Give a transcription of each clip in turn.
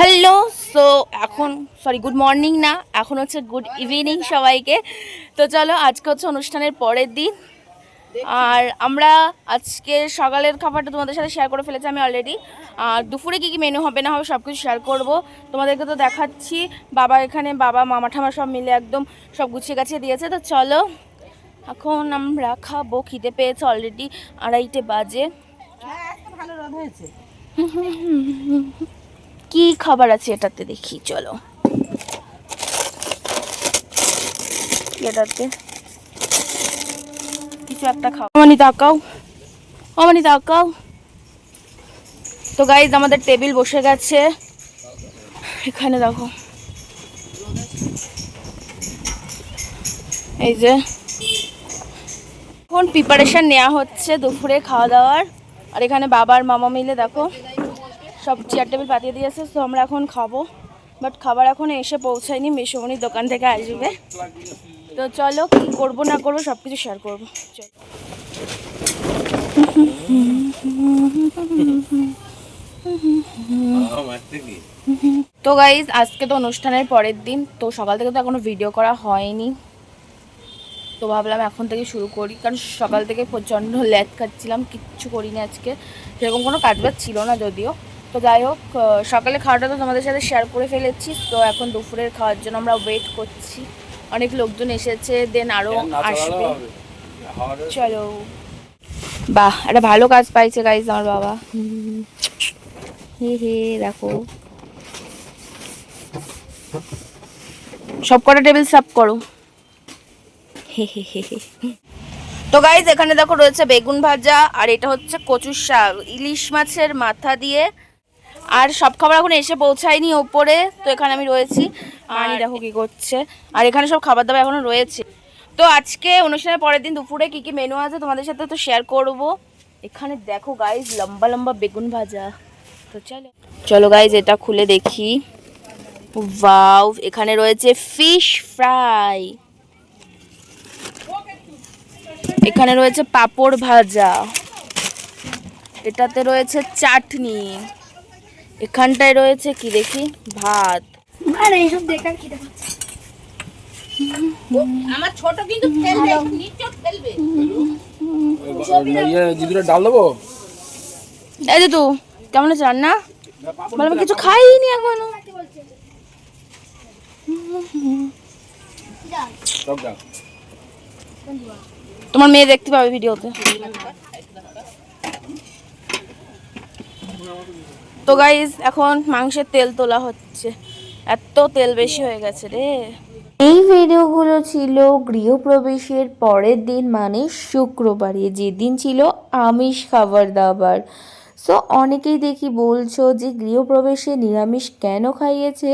Hello. So এখন good morning না, এখন হচ্ছে গুড ইভিনিং সবাইকে। তো চলো, আজকে হচ্ছে অনুষ্ঠানের পরের দিন। আর আমরা আজকে সকালের খাবারটা তোমাদের সাথে শেয়ার করে ফেলেছি আমি অলরেডি। আর দুপুরে কী কী মেনু হবে না হবে সব কিছু শেয়ার করবো তোমাদেরকে, তো দেখাচ্ছি। বাবা মামা ঠামা সব মিলে একদম সব গুছিয়ে গাছিয়ে দিয়েছে। তো চলো, এখন আমরা খাবো। খিদে পেয়েছে, অলরেডি 2:30 বাজে। ভালো রাধা হয়েছে। কি খাবার আছে এটাতে দেখি, চলো। এটাতে কিছু একটা খাও। অমানি তাকাও। তো গাইজ, আমাদের টেবিল বসে গেছে। এখানে দেখো, এই যে এখন প্রিপারেশন নেওয়া হচ্ছে দুপুরে খাওয়া দাওয়ার। আর এখানে বাবার মামা মিলে দেখো সব চেয়ার টেবিল পাতিয়ে দিয়েছে। তো আমরা এখন খাবো, বাট খাবার এখন এসে পৌঁছায়নি, মেশোমণির দোকান থেকে আসবে। তো চলো, কি করবো না করবো সব কিছু শেয়ার করবো, চলো। তো গাইজ, আজকে তো অনুষ্ঠানের পরের দিন, তো সকাল থেকে তো এখনো ভিডিও করা হয়নি। তো ভাবলাম এখন থেকে শুরু করি, কারণ সকাল থেকে প্রচণ্ড ল্যাদ খাচ্ছিলাম, কিচ্ছু করিনি আজকে, সেরকম কোনো কাজবাজ ছিল না যদিও। তো যাই হোক, সকালে খাওয়াটা তো তোমাদের সাথে শেয়ার করে ফেলেছি। তো এখন দুপুরের খাওয়ার জন্য আমরা ওয়েট করছি। অনেক লোকজন এসেছে, দেন আরও আসবে। চলো। বাহ, একটা ভালো কাজ পাইছে গাইজ আমার বাবা। হে হে, দেখো সব কটা টেবিল সাফ করো। হে হে হে হে। তো গাইজ, এখানে দেখো রয়েছে বেগুন ভাজা, আর এটা হচ্ছে কচুর শাক ইলিশ মাছের মাথা দিয়ে। আর সব খাবার এখন এসে পৌঁছায়নি ওপরে, তো এখানে আমি রয়েছি। আর দেখো কি করছে। আর এখানে সব খাবার দাবার এখনো রয়েছে। তো আজকে অনুষ্ঠানের পরের দিন দুপুরে কি কি মেনু আছে তোমাদের সাথে তো শেয়ার করব। এখানে দেখো গাইজ, লম্বা লম্বা বেগুন ভাজা। তো চলো চলো গাইজ, এটা খুলে দেখি। ওয়াও, এখানে রয়েছে ফিশ ফ্রাই, এখানে রয়েছে পাঁপড় ভাজা, এটাতে রয়েছে চাটনি, এখানটায় রয়েছে কি দেখি, ভাত। আরে এইসব দেখার কি দেখা, আমার ছোট কিন্তু ফেলবে, নিচে ফেলবে। জিদুরে ডাল দেবো। এই যে তো কেমন আছে রান্না? বললাম কিছু খাইনি এখনো। তোমার মেয়ে দেখতে পাবে ভিডিওতে। তো গাইজ, এখন মাংসের তেল তোলা হচ্ছে, এত তেল বেশি হয়ে গেছে রে। এই ভিডিওগুলো ছিল গৃহপ্রবেশের পরের দিন, মানে শুক্রবারে, যেদিন ছিল আমিষ খাবার দাবার। সো অনেকেই দেখি বলছো যে গৃহপ্রবেশে নিরামিষ কেন খাইয়েছে।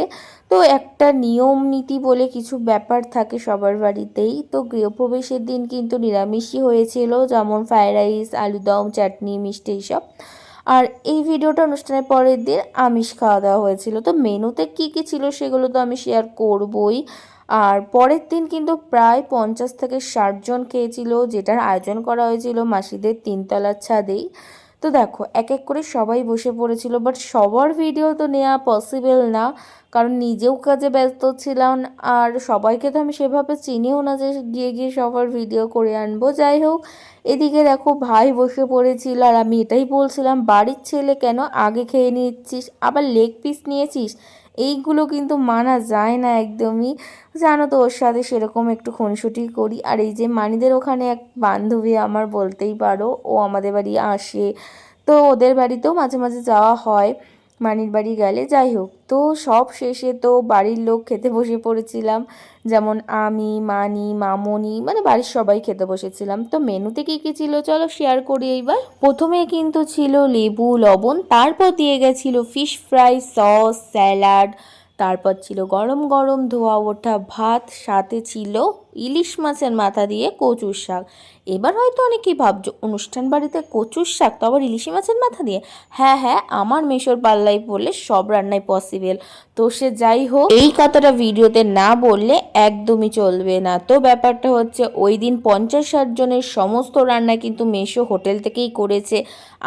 তো একটা নিয়ম নীতি বলে কিছু ব্যাপার থাকে সবার বাড়িতেই। তো গৃহপ্রবেশের দিন কিন্তু নিরামিষই হয়েছিল, যেমন ফ্রাইড রাইস, আলুদম, চাটনি, মিষ্টি এইসব। আর এই ভিডিওটা অনুষ্ঠানের পরের দিন আমিষ খাওয়া দাওয়া হয়েছিল। তো মেনুতে কী কী ছিল সেগুলো তো আমি শেয়ার করবই। আর পরের দিন কিন্তু প্রায় 50 থেকে 60 জন খেয়েছিল, যেটার আয়োজন করা হয়েছিল মাসিদের 3তলার ছাদেই। তো দেখো, এক এক করে সবাই বসে পড়েছিল, বাট সবার ভিডিও তো নেওয়া পসিবল না, কারণ নিজেও কাজে ব্যস্ত ছিলাম। আর সবাইকে তো আমি সেভাবে চিনিও না যে গিয়ে গিয়ে সবার ভিডিও করে আনবো। যাই হোক, এদিকে দেখো ভাই বসে পড়েছিল, আর আমি এটাই বলছিলাম, বাড়ির ছেলে কেন আগে খেয়ে নিচ্ছিস, আবার লেগ পিস নিয়েছিস, এইগুলো কিন্তু মানা যায় না একদমই। জানো তো, ওর সাথে সেরকম একটু খুনসুটি করি। আর এই যে মানিদের ওখানে এক বান্ধবী আমার বলতেই পারো, ও আমাদের বাড়ি আসে, তো ওদের বাড়িতেও মাঝে মাঝে যাওয়া হয় মানির বাড়ি গেলে। যাই হোক, তো সব শেষে তো বাড়ির লোক খেতে বসে পড়েছিলাম, যেমন আমি, মানি, মামনি, মানে বাড়ির সবাই খেতে বসেছিলাম। তো মেনুতে কী কী ছিল চলো শেয়ার করি এইবার। প্রথমে কিন্তু ছিল লেবু লবণ, তারপর দিয়ে গেছিলো ফিশ ফ্রাই, সস, স্যালাড, তারপর ছিল গরম গরম ধোয়া ওঠা ভাত, সাথে ছিল ইলিশ মাছের মাথা দিয়ে কচুর শাক। এবার হয়তো অনেকেই ভাবছো অনুষ্ঠান বাড়িতে কচুর শাক, তো আবার ইলিশ মাছের মাথা দিয়ে। হ্যাঁ হ্যাঁ, আমার মেশোর পাল্লাই পড়লে সব রান্নাই পসিবল। তো সে যাই হোক, এই কথাটা ভিডিওতে না বললে একদমই চলবে না। তো ব্যাপারটা হচ্ছে ওই দিন 50-60 জনের সমস্ত রান্না কিন্তু মেশো হোটেল থেকেই করেছে।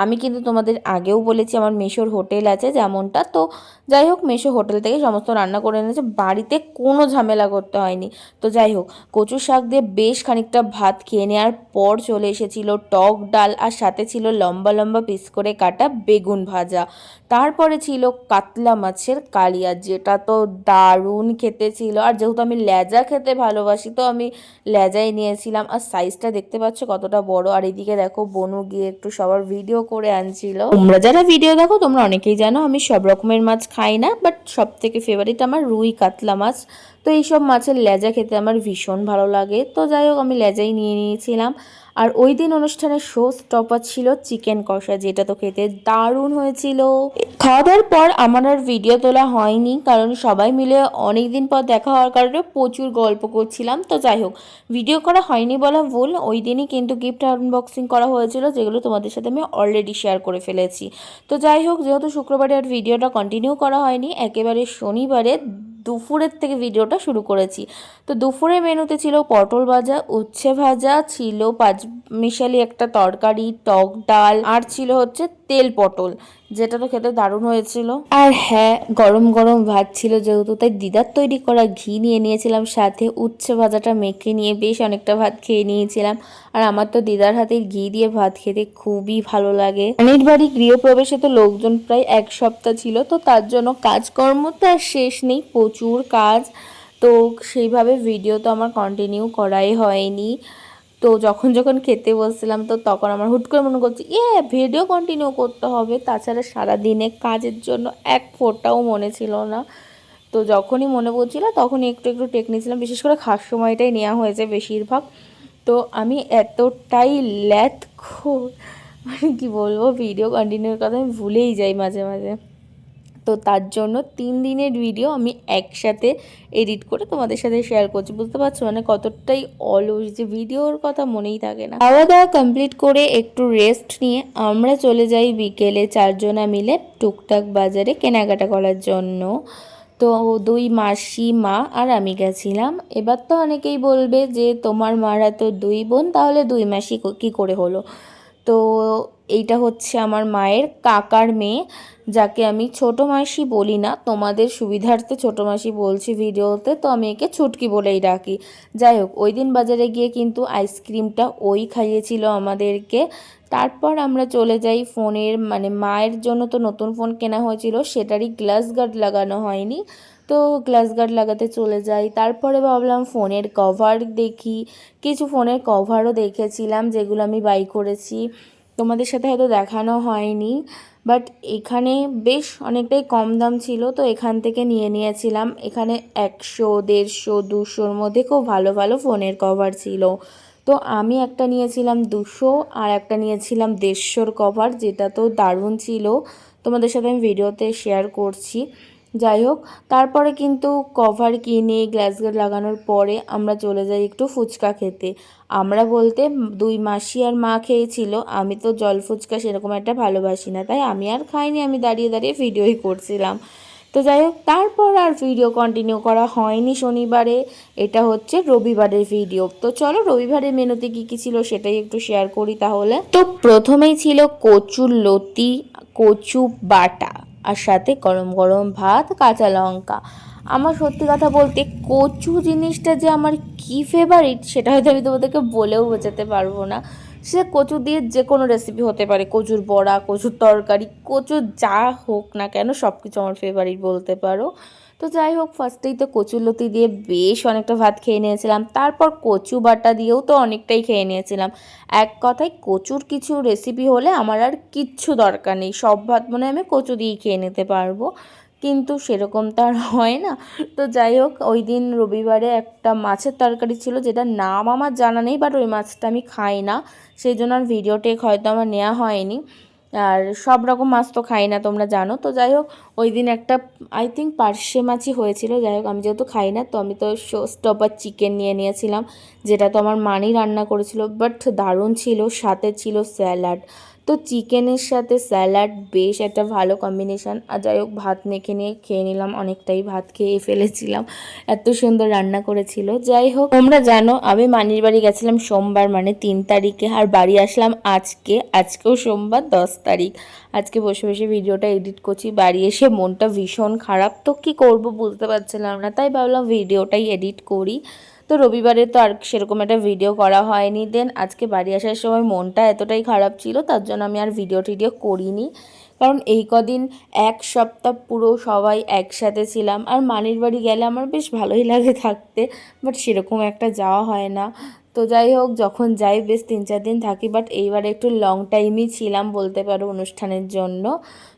আমি কিন্তু তোমাদের আগেও বলেছি আমার মেশোর হোটেল আছে যেমনটা। তো যাই হোক, মেশো হোটেল থেকে সমস্ত রান্না করে এনেছে, বাড়িতে কোনো ঝামেলা করতে হয়নি। তো যাই হোক, কচু শাক দিয়ে বেশ খানিকটা ভাত খেয়ে নেওয়ার পর চলে এসেছিল টক ডাল, আর সাথে ছিল লম্বা লম্বা পিস করে কাটা বেগুন ভাজা। তারপরে ছিল কাতলা মাছের কালিয়া, যেটা তো দারুণ খেতে ছিল। আর যেহেতু আমি লেজা খেতে ভালোবাসি, তো আমি লেজাই নিয়েছিলাম। আর সাইজটা দেখতে পাচ্ছ কতটা বড়। আর এদিকে দেখো বনু গিয়ে একটু সবার ভিডিও করে আনছিল। তোমরা যারা ভিডিও দেখো তোমরা অনেকেই জানো আমি সব রকমের মাছ খাই না, বাট সব থেকে ফেভারিট আমার রুই কাতলা মাছ। তো এইসব মাছের লেজা খেতে আমার ভীষণ ভালো লাগে। তো যাই হোক, আমি লেজাই নিয়ে নিয়েছিলাম। আর ওই দিন অনুষ্ঠানের শো স্টপার ছিল চিকেন কষা, যেটা তো খেতে দারুণ হয়েছিল। খাওয়া দাওয়ার পর আমার আর ভিডিও তোলা হয়নি, কারণ সবাই মিলে অনেক দিন পর দেখা হওয়ার কারণে প্রচুর গল্প করছিলাম। তো যাই হোক, ভিডিও করা হয়নি বলা ভুল, ওই দিনই কিন্তু গিফট আনবক্সিং করা হয়েছিল, যেগুলো তোমাদের সাথে আমি অলরেডি শেয়ার করে ফেলেছি। তো যাই হোক, যেহেতু শুক্রবারে আর ভিডিওটা কন্টিনিউ করা হয়নি, একেবারে শনিবারে দুপুরের থেকে ভিডিওটা শুরু করেছি। তো দুপুরের মেনুতে ছিল পটল ভাজা, উচ্ছে ভাজা, ছিল পাঁচমিশালি একটা তরকারি, টক ডাল, আর ছিল হচ্ছে তেল পটল, যেটা তো খেতে দারুণ হয়েছিল। আর হ্যাঁ, গরম গরম ভাত ছিল যেহেতু, তাই দিদার তৈরি করা ঘি নিয়ে নিয়েছিলাম, সাথে উচ্ছে ভাজাটা মেখে নিয়ে বেশ অনেকটা ভাত খেয়ে নিয়েছিলাম। আর আমার তো দিদার হাতের ঘি দিয়ে ভাত খেতে খুবই ভালো লাগে। অনেক বাড়ি গৃহপ্রবেশে তো লোকজন প্রায় 1 সপ্তাহ ছিল, তো তার জন্য কাজকর্ম তো আর শেষ নেই, প্রচুর কাজ। তো সেইভাবে ভিডিও তো আমার কন্টিনিউ করাই হয়নি। তো যখন যখন খেতে বসছিলাম, তো তখন আমার হুট করে মনে করছে ভিডিও কন্টিনিউ করতে হবে। তাছাড়া সারাদিনে কাজের জন্য এক ফোঁটাও মনে ছিল না। তো যখনই মনে পড়ছিল তখনই একটু একটু টেক নিয়েছিলাম, বিশেষ করে খাওয়ার সময়টাই নেওয়া হয়েছে বেশিরভাগ। তো আমি এতটাই ল্যাথখোর, মানে কি বলবো, ভিডিও কন্টিনিউর কথা আমি ভুলেই যাই মাঝে মাঝে। তো তার জন্য 3 দিনের ভিডিও আমি একসাথে এডিট করে তোমাদের সাথে শেয়ার করছি। বুঝতে পারছো মানে কতটাই অলস, যে ভিডিওর কথা মনেই থাকে না। খাওয়া দাওয়া কমপ্লিট করে একটু রেস্ট নিয়ে আমরা চলে যাই বিকেলে 4 জনা মিলে টুকটাক বাজারে কেনাকাটা করার জন্য। তো 2 মাসি, মা আর আমি গেছিলাম। এবার তো অনেকেই বলবে যে তোমার মারা তো 2 বোন, তাহলে 2 মাসি কী করে হলো? তো এইটা হচ্ছে আমার মায়ের কাকার মেয়ে, যাকে আমি ছোটো মাসি বলি না, তোমাদের সুবিধার্থে ছোটো মাসি বলছি ভিডিওতে, তো আমি একে ছুটকি বলেই ডাকি। যাই হোক, ওই দিন বাজারে গিয়ে কিন্তু আইসক্রিমটা ওই খাইয়েছিল আমাদেরকে। তারপর আমরা চলে যাই ফোনের, মানে মায়ের জন্য তো নতুন ফোন কেনা হয়েছিল, সেটারই গ্লাস গার্ড লাগানো হয়নি, তো গ্লাস গার্ড লাগাতে চলে যাই। তারপরে ভাবলাম ফোনের কভার দেখি, কিছু ফোনের কভারও দেখেছিলাম যেগুলো আমি বাই করেছি, তোমাদের সাথে হয়তো দেখানো হয়নি। বাট এখানে বেশ অনেকটাই কম দাম ছিল, তো এখান থেকে নিয়ে নিয়েছিলাম। এখানে 100, 150, 200-র মধ্যে খুব ভালো ভালো ফোনের কভার ছিল। তো আমি একটা নিয়েছিলাম 200, আর একটা নিয়েছিলাম 150-র কভার, যেটা তো দারুণ ছিল, তোমাদের সাথে আমি ভিডিওতে শেয়ার করছি। যাই হোক, তারপরে কিন্তু কভার কিনে গ্লাস গার্ড লাগানোর পরে আমরা চলে যাই একটু ফুচকা খেতে। আমরা বলতে 2 মাসি আর মা খেয়েছিল, আমি তো জল ফুচকা সেরকম একটা ভালোবাসি না, তাই আমি আর খাইনি, আমি দাঁড়িয়ে দাঁড়িয়ে ভিডিওই করছিলাম। তো যাই হোক, তারপর আর ভিডিও কন্টিনিউ করা হয়নি শনিবারে। এটা হচ্ছে রবিবারের ভিডিও। তো চলো রবিবারের মেনুতে কী কী ছিল সেটাই একটু শেয়ার করি তাহলে। তো প্রথমেই ছিল কচুর লতি, কচু বাটা, আর সাথে গরম গরম ভাত, কাঁচা লঙ্কা। আমার সত্যি কথা বলতে কচু জিনিসটা যে আমার কি ফেভারিট সেটা হয়তো আমি তোমাদেরকে বলেও বোঝাতে পারবো না। সে কচু দিয়ে যে কোনো রেসিপি হতে পারে, কচুর বড়া, কচুর তরকারি, কচু যা হোক না কেন সব কিছু আমার ফেভারিট বলতে পারো। তো যাই হোক, ফার্স্টেই তো কচুরলতি দিয়ে বেশ অনেকটা ভাত খেয়ে নিয়েছিলাম, তারপর কচু বাটা দিয়েও তো অনেকটাই খেয়ে নিয়েছিলাম। এক কথায় কচুর কিছু রেসিপি হলে আমার আর কিচ্ছু দরকার নেই, সব ভাত মনে হয় আমি কচু দিয়েই খেয়ে নিতে পারবো, কিন্তু সেরকম তো আর হয় না। তো যাই হোক, ওই দিন রবিবারে একটা মাছের তরকারি ছিল, যেটা নাম আমার জানা নেই, বাট ওই মাছটা আমি খাই না, সেই জন্য আর ভিডিও টেক হয়তো আমার নেওয়া হয়নি। আর সব রকম মাছ তো খাই না, তোমরা জানো। তো যাই হোক, ওই দিন একটা আই থিঙ্ক পার্শে মাছই হয়েছিল। যাই হোক, আমি যেহেতু খাই না, তো আমি তো শো স্টপার চিকেন নিয়ে নিয়েছিলাম, যেটা তো আমার মানি রান্না করেছিল, বাট দারুণ ছিল। সাথে ছিল স্যালাড। তো চিকেনের সাথে স্যালাড বেশ একটা ভালো কম্বিনেশান। আর যাই হোক, ভাত মেখে নিয়ে খেয়ে নিলাম, অনেকটাই ভাত খেয়ে ফেলেছিলাম, এত সুন্দর রান্না করেছিল। যাই হোক, তোমরা জানো আমি মানির বাড়ি গেছিলাম সোমবার মানে 3 তারিখে, আর বাড়ি আসলাম আজকেও সোমবার 10 তারিখ। আজকে বসে বসে ভিডিওটা এডিট করছি, বাড়ি এসে মনটা ভীষণ খারাপ, তো কি করব বুঝতে পারছিলাম না, তাই ভাবলাম ভিডিওটাই এডিট করি। তো রবিবারে তো আর সেরকম একটা ভিডিও করা হয়নি। দেন আজকে বাড়ি আসার সময় মনটা এতটাই খারাপ ছিল, তার জন্য আমি আর ভিডিও করিনি। কারণ এই কদিন 1 সপ্তাহ পুরো সবাই একসাথে ছিলাম, আর মানির বাড়ি গেলে আমার বেশ ভালোই লাগে থাকতে, বাট সেরকম একটা যাওয়া হয় না। তো যাই হোক, যখন যাই বেশ 3-4 দিন থাকি, বাট এইবার একটু লং টাইমই ছিলাম বলতে পারো অনুষ্ঠানের জন্য।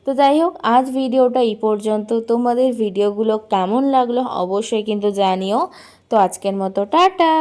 তো যাই হোক, আজ ভিডিওটা এই পর্যন্ত। তোমাদের ভিডিওগুলো কেমন লাগলো অবশ্যই কিন্তু জানিও। তো আজকের মতো টাটা।